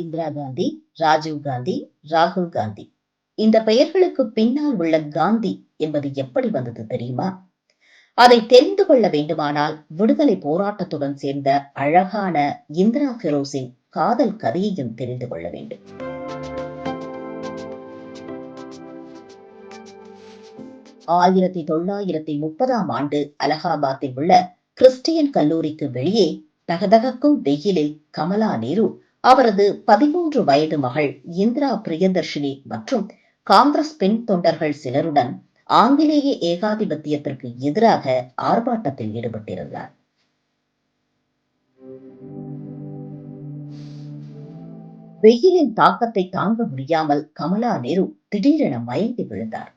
இந்திரா காந்தி, ராஜீவ் காந்தி, ராகுல் காந்தி. இந்த பெயர்களுக்கு பின்னால் உள்ள காந்தி என்பது எப்படி வந்தது தெரியுமா? அதை தெரிந்து கொள்ள வேண்டுமானால் விடுதலை போராட்டத்துடன் சேர்ந்த அழகான இந்திரா பெரோஸின் காதல் கதையையும் தெரிந்து கொள்ள வேண்டும். 1930 அலகாபாத்தில் உள்ள கிறிஸ்டியன் கல்லூரிக்கு வெளியே தகதகக்கும் வெயிலில் கமலா நேரு அவரது 13 வயது மகள் இந்திரா பிரியதர்ஷினி மற்றும் காங்கிரஸ் பெண் தொண்டர்கள் சிலருடன் ஆங்கிலேய ஏகாதிபத்தியத்திற்கு எதிராக ஆர்ப்பாட்டத்தில் ஈடுபட்டிருந்தார். வெயிலின் தாக்கத்தை தாங்க முடியாமல் கமலா நேரு திடீரென மயங்கி விழுந்தார்.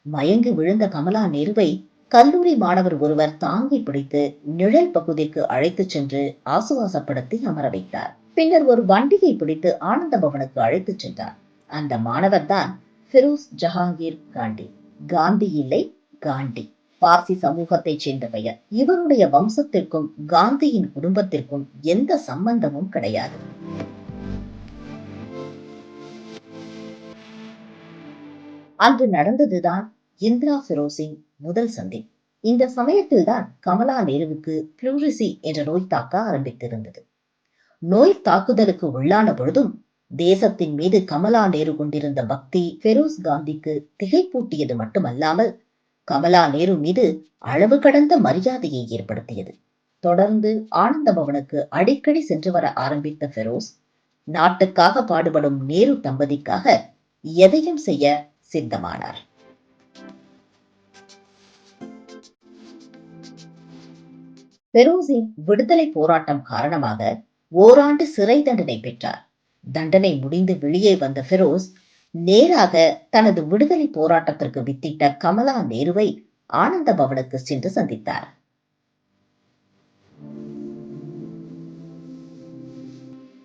மயங்கி விழுந்த கமலா நேருவை கல்லூரி மாணவர் ஒருவர் தாங்கி பிடித்து நிழல் பகுதிக்கு அழைத்துச் சென்று ஆசுவாசப்படுத்தி அமர வைத்தார். பின்னர் ஒரு வண்டியை பிடித்து ஆனந்த பவனுக்கு அழைத்துச் சென்றார். அந்த மாணவர் தான் ஃபிரோஸ் ஜஹாங்கீர் காண்டி. காந்தி இல்லை, காண்டி. பார்சி சமூகத்தைச் சேர்ந்த பெயர். இவருடைய வம்சத்திற்கும் காந்தியின் குடும்பத்திற்கும் எந்த சம்பந்தமும் கிடையாது. அன்று நடந்ததுதான் இந்திரா பெரோஸின் முதல் சந்திப்பு. இந்த சமயத்தில் தான் கமலா நேருவுக்கு பிளூரிசி என்ற நோய் தாக்க ஆரம்பித்திருந்தது. நோய் தாக்குதலுக்கு உள்ளான பொழுதும் தேசத்தின் மீது கமலா நேரு கொண்டிருந்த பக்தி பெரோஸ் காந்திக்கு திகைப்பூட்டியது மட்டுமல்லாமல் கமலா நேரு மீது அளவு கடந்த மரியாதையை ஏற்படுத்தியது. தொடர்ந்து ஆனந்த பவனுக்கு அடிக்கடி சென்று வர ஆரம்பித்த பெரோஸ் நாட்டுக்காக பாடுபடும் நேரு தம்பதிக்காக எதையும் செய்ய சித்தமானார். பெரோஸின் விடுதலை போராட்டம் காரணமாக ஓராண்டு சிறை தண்டனை பெற்றார். தண்டனை முடிந்து வெளியே வந்த பெரோஸ் நேராக தனது விடுதலை போராட்டத்திற்கு வித்திட்ட கமலா நேருவை ஆனந்த பவனுக்கு சென்று சந்தித்தார்.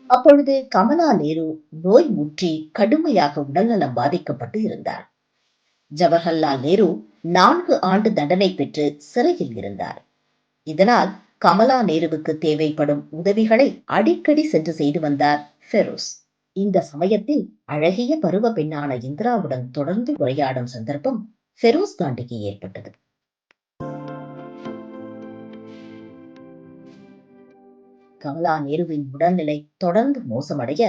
அப்பொழுது கமலா நேரு நோய் முற்றி கடுமையாக உடல்நலம் பாதிக்கப்பட்டு இருந்தார். ஜவஹர்லால் நேரு 4 ஆண்டு தண்டனை பெற்று சிறையில் இருந்தார். இதனால் கமலா நேருவுக்கு தேவைப்படும் உதவிகளை அடிக்கடி சென்று செய்து வந்தார் பெரோஸ். இந்த சமயத்தில் அழகிய பருவ பெண்ணான இந்திராவுடன் தொடர்ந்து உரையாடும் சந்தர்ப்பம் பெரோஸ் காந்திக்கு ஏற்பட்டது. கமலா நேருவின் உடல்நிலை தொடர்ந்து மோசமடைய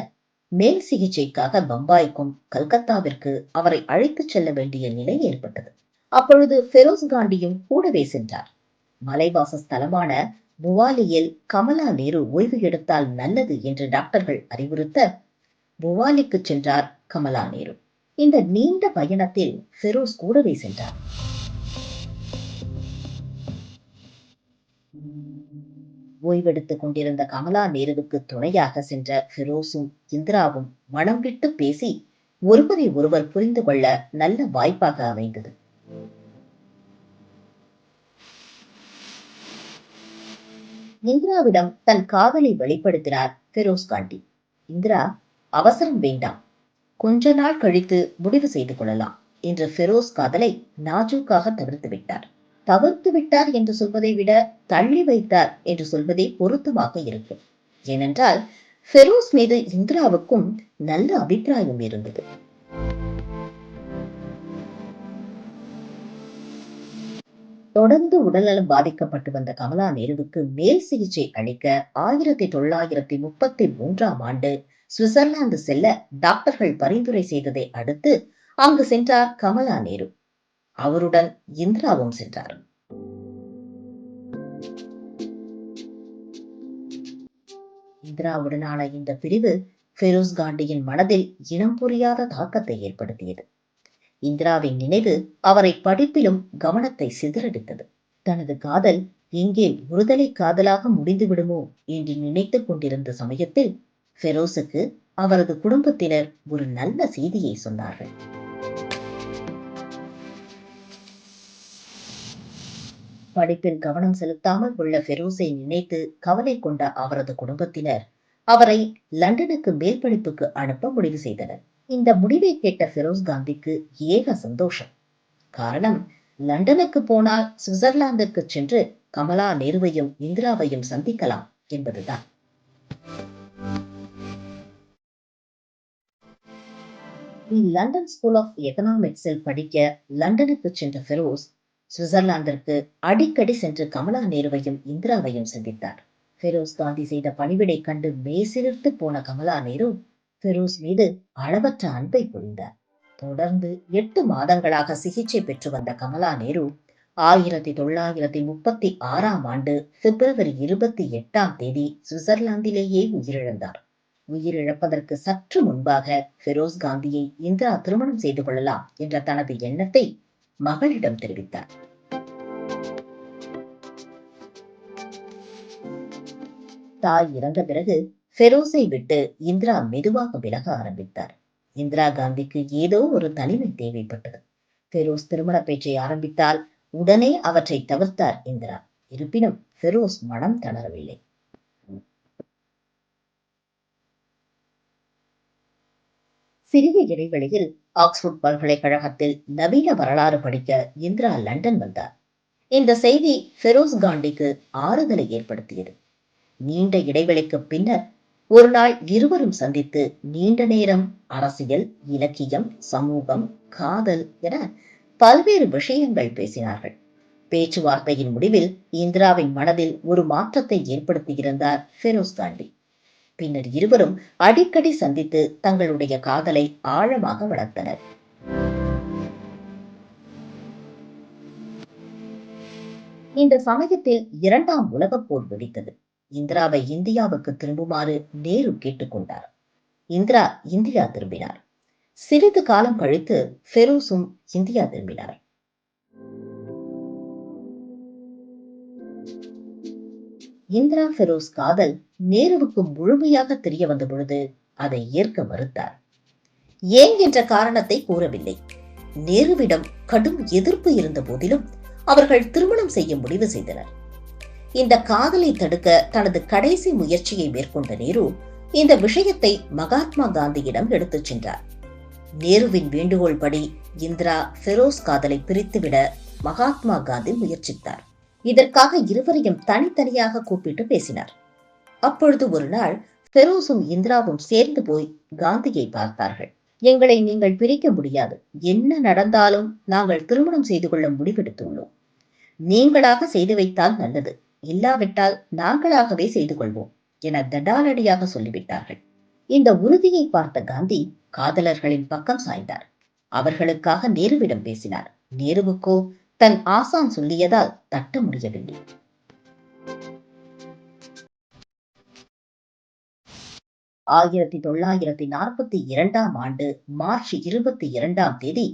மேல் சிகிச்சைக்காக பம்பாய்க்கும் கல்கத்தாவிற்கு அவரை அழைத்துச் செல்ல வேண்டிய நிலை ஏற்பட்டது. அப்பொழுது பெரோஸ் காந்தியும் கூடவே சென்றார். மலைவாச ஸ்தலமான புவாலியில் கமலா நேரு ஓய்வு எடுத்தால் நல்லது என்று டாக்டர்கள் அறிவுறுத்த புவாலிக்கு சென்றார் கமலா நேரு. இந்த நீண்ட பயணத்தில் பெரோஸ் கூடவே சென்றார். ஓய்வெடுத்துக் கொண்டிருந்த கமலா நேருவுக்கு துணையாக சென்ற பெரோஸும் இந்திராவும் மனம் விட்டு பேசி ஒருவரை ஒருவர் புரிந்து கொள்ள நல்ல வாய்ப்பாக அமைந்தது. இந்திராவிடம் தன் காதலை வெளிப்படுத்தினார் பெரோஸ் காந்தி. இந்திரா, அவசரம் வேண்டாம், கொஞ்ச நாள் கழித்து முடிவு செய்து கொள்ளலாம் என்று பெரோஸ் காதலை நாஜூக்காக தவிர்த்து விட்டார். தவிர்த்து விட்டார் என்று சொல்வதை விட தள்ளி வைத்தார் என்று சொல்வதே பொருத்தமாக இருக்கும். ஏனென்றால் பெரோஸ் மீது இந்திராவுக்கும் நல்ல அபிப்பிராயம் இருந்தது. தொடர்ந்து உடல்நலம் பாதிக்கப்பட்டு வந்த கமலா நேருவுக்கு மேல் சிகிச்சை அளிக்க 1933 சுவிட்சர்லாந்து செல்ல டாக்டர்கள் பரிந்துரை செய்ததை அடுத்து அங்கு சென்றார் கமலா நேரு. அவருடன் இந்திராவும் சென்றார். இந்திராவுடனான இந்த பிரிவு பெரோஸ் காந்தியின் மனதில் இனம் புரியாத தாக்கத்தை ஏற்படுத்தியது. இந்திராவின் நினைவு அவரை படிப்பிலும் கவனத்தை சிதறடித்தது. தனது காதல் எங்கே ஒருதலை காதலாக முடிந்து விடுமோ என்று நினைத்துக் கொண்டிருந்த சமயத்தில் பெரோஸுக்கு அவரது குடும்பத்தினர் ஒரு நல்ல செய்தியை சொன்னார்கள். படிப்பில் கவனம் செலுத்தாமல் உள்ள பெரோஸை நினைத்து கவலை கொண்ட அவரது குடும்பத்தினர் அவரை லண்டனுக்கு மேல் படிப்புக்கு அனுப்ப முடிவு செய்தனர். இந்த முடிவை கேட்ட பெரோஸ் காந்திக்கு ஏக சந்தோஷம். காரணம், லண்டனுக்கு போனால் சுவிட்சர்லாந்திற்கு சென்று கமலா நேருவையும் இந்திராவையும் சந்திக்கலாம் என்பதுதான். லண்டன் ஸ்கூல் ஆஃப் எக்கனாமிக்ஸில் படிக்க லண்டனுக்கு சென்ற ஃபெரோஸ் சுவிட்சர்லாந்திற்கு அடிக்கடி சென்று கமலா நேருவையும் இந்திராவையும் சந்தித்தார். ஃபெரோஸ் காந்தி செய்த பணிவிடை கண்டு மேசிலிர்த்து போன கமலா நேரு ஃபெரோஸ் மீது அளவற்ற அன்பை பொழிந்தார். தொடர்ந்து 8 மாதங்களாக சிகிச்சை பெற்று வந்த கமலா நேரு 1936ஆம் ஆண்டு பிப்ரவரி 28ஆம் தேதி சுவிட்சர்லாந்திலேயே உயிரிழந்தார். உயிரிழப்பதற்கு சற்று முன்பாக ஃபெரோஸ் காந்தியை இந்திரா திருமணம் செய்து கொள்ளலாம் என்ற தனது எண்ணத்தை மகளிடம் தெரிவித்தார். தாய் இறந்த பிறகு ஃபெரோஸை விட்டு இந்திரா மெதுவாக விலக ஆரம்பித்தார். இந்திரா காந்திக்கு ஏதோ ஒரு தனிமை தேவைப்பட்டது. ஃபெரோஸ் திருமண பேச்சை ஆரம்பித்தால் உடனே அவற்றை தவிர்த்தார் இந்திரா. இருப்பினும் ஃபெரோஸ் மனம் தளரவில்லை. சிறிய இடைவெளியில் ஆக்ஸ்போர்ட் பல்கலைக்கழகத்தில் நவீன வரலாறு படிக்க இந்திரா லண்டன் வந்தார். இந்த செய்தி ஃபெரோஸ் காந்திக்கு ஆறுதலை ஏற்படுத்தியது. நீண்ட இடைவெளிக்கு பின்னர் ஒரு நாள் இருவரும் சந்தித்து நீண்ட நேரம் அரசியல், இலக்கியம், சமூகம், காதல் என பல்வேறு விஷயங்கள் பேசினார்கள். பேச்சுவார்த்தையின் முடிவில் இந்திராவின் மனதில் ஒரு மாற்றத்தை ஏற்படுத்தியிருந்தார் ஃபெரோஸ் காந்தி. பின்னர் இருவரும் அடிக்கடி சந்தித்து தங்களுடைய காதலை ஆழமாக வளர்த்தனர். இந்த சமயத்தில் 2ஆம் உலகப் போர் வெடித்தது. இந்திராவை இந்தியாவுக்கு திரும்புமாறு நேரு கேட்டுக்கொண்டார். இந்திரா இந்தியா திரும்பினார். சிறிது காலம் கழித்து ஃபெரோஸும் இந்தியா திரும்பினார். இந்திரா ஃபெரோஸ் காதல் நேருவுக்கு முழுமையாக தெரிய வந்த பொழுது அதை ஏற்க மறுத்தார். ஏன் என்ற காரணத்தை கூறவில்லை. நேருவிடம் கடும் எதிர்ப்பு இருந்த போதிலும் அவர்கள் திருமணம் செய்ய முடிவு செய்தனர். இந்த காதலை தடுக்க தனது கடைசி முயற்சியை மேற்கொண்ட நேரு இந்த விஷயத்தை மகாத்மா காந்தியிடம் எடுத்துச் சென்றார். நேருவின் வேண்டுகோள் படி இந்திரா ஃபெரோஸ் காதலை பிரித்துவிட மகாத்மா காந்தி முயற்சித்தார். இதற்காக இருவரையும் தனித்தனியாக கூப்பிட்டு பேசினார். அப்பொழுது ஒரு நாள் ஃபெரோஸும் இந்திராவும் சேர்ந்து போய் காந்தியை பார்த்தார்கள். எங்களை நீங்கள் பிரிக்க முடியாது. என்ன நடந்தாலும் நாங்கள் திருமணம் செய்து கொள்ள முடிவெடுத்துள்ளோம். நீங்களாக செய்து வைத்தால் நல்லது, இல்லாவிட்டால் நாங்களாகவே செய்து கொள்வோம் என தடாலடியாக சொல்லிவிட்டார்கள். இந்த உறுதியை பார்த்த காந்தி காதலர்களின் பக்கம் சாய்ந்தார். அவர்களுக்காக நேருவிடம் பேசினார். நேருவுக்கோ தன் ஆசான் சொல்லியதால் தட்ட முடியவில்லை. ஆயிரத்தி 1942ஆம் ஆண்டு மார்ச் 22ஆம் தேதி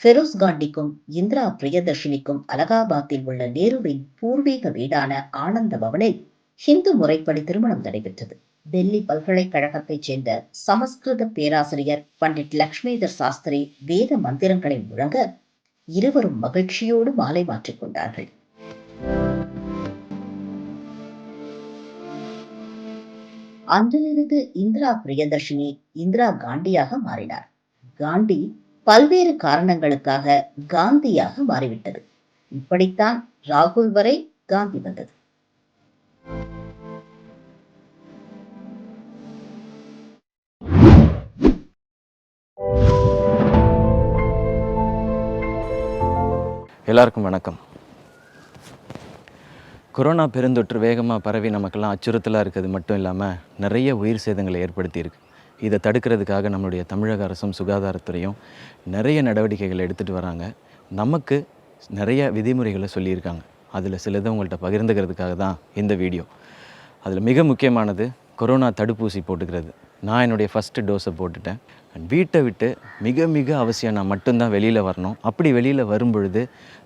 ஃபெரோஸ் காந்திக்கும் இந்திரா பிரியதர்ஷினிக்கும் அலகாபாத்தில் உள்ள நேருவின் பூர்வீக வீடான ஆனந்த பவனில் ஹிந்து முறைப்படி திருமணம் நடைபெற்றது. டெல்லி பல்கலைக்கழகத்தைச் சேர்ந்த சமஸ்கிருத பேராசிரியர் பண்டிட் லக்ஷ்மிதர் சாஸ்திரி வேத மந்திரங்களை முழங்க இருவரும் மகிழ்ச்சியோடு மாலை மாற்றிக் கொண்டார்கள். அன்றிலிருந்து இந்திரா பிரியதர்ஷினி இந்திரா காந்தியாக மாறினார். காந்தி பல்வேறு காரணங்களுக்காக காந்தியாக மாறிவிட்டது. இப்படித்தான் ராகுல் வரை காந்தி வந்தது. எல்லாருக்கும் வணக்கம். கொரோனா பெருந்தொற்று வேகமாக பரவி நமக்கெல்லாம் அச்சுறுத்தலாக இருக்கிறது மட்டும் இல்லாமல் நிறைய உயிர் சேதங்களை ஏற்படுத்தியிருக்கு. இதை தடுக்கிறதுக்காக நம்மளுடைய தமிழக அரசும் சுகாதாரத்துறையும் நிறைய நடவடிக்கைகளை எடுத்துகிட்டு வராங்க. நமக்கு நிறைய விதிமுறைகளை சொல்லியிருக்காங்க. அதில் சிலதை உங்கள்கிட்ட பகிர்ந்துக்கிறதுக்காக தான் இந்த வீடியோ. அதில் மிக முக்கியமானது கொரோனா தடுப்பூசி போட்டுக்கிறது. நான் என்னுடைய ஃபஸ்ட்டு டோஸை போட்டுட்டேன். வீட்டை விட்டு மிக மிக அவசியம் நான் மட்டும்தான் வெளியில் வரணும். அப்படி வெளியில் வரும்பொழுது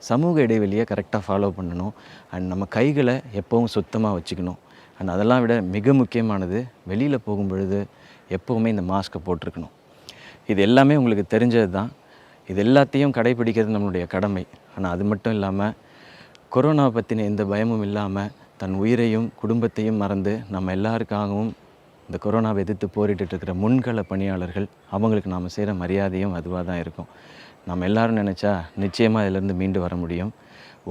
சமூக இடைவெளியை கரெக்டாக ஃபாலோ பண்ணணும். அண்ட் நம்ம கைகளை எப்போவும் சுத்தமாக வச்சுக்கணும். அண்ட் அதெல்லாம் விட மிக முக்கியமானது வெளியில் போகும்பொழுது எப்போவுமே இந்த மாஸ்க்கை போட்டிருக்கணும். இது எல்லாமே உங்களுக்கு தெரிஞ்சது தான். இது எல்லாத்தையும் கடைபிடிக்கிறது நம்மளுடைய கடமை. ஆனால் அது மட்டும் இல்லாமல் கொரோனா பற்றின எந்த பயமும் இல்லாமல் தன் உயிரையும் குடும்பத்தையும் மறந்து நம்ம எல்லாருக்காகவும் இந்த கொரோனாவை எதிர்த்து போரிட்டு இருக்கிற முன்கள பணியாளர்கள், அவங்களுக்கு நாம் செய்கிற மரியாதையும் அதுவாக தான் இருக்கும். நம்ம எல்லோரும் நினச்சா நிச்சயமாக இதிலேருந்து மீண்டு வர முடியும்.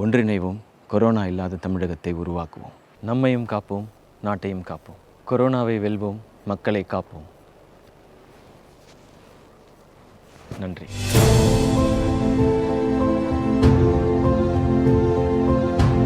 ஒன்றிணைவோம், கொரோனா இல்லாத தமிழகத்தை உருவாக்குவோம். நம்மையும் காப்போம், நாட்டையும் காப்போம். கொரோனாவை வெல்வோம், மக்களை காப்போம். நன்றி.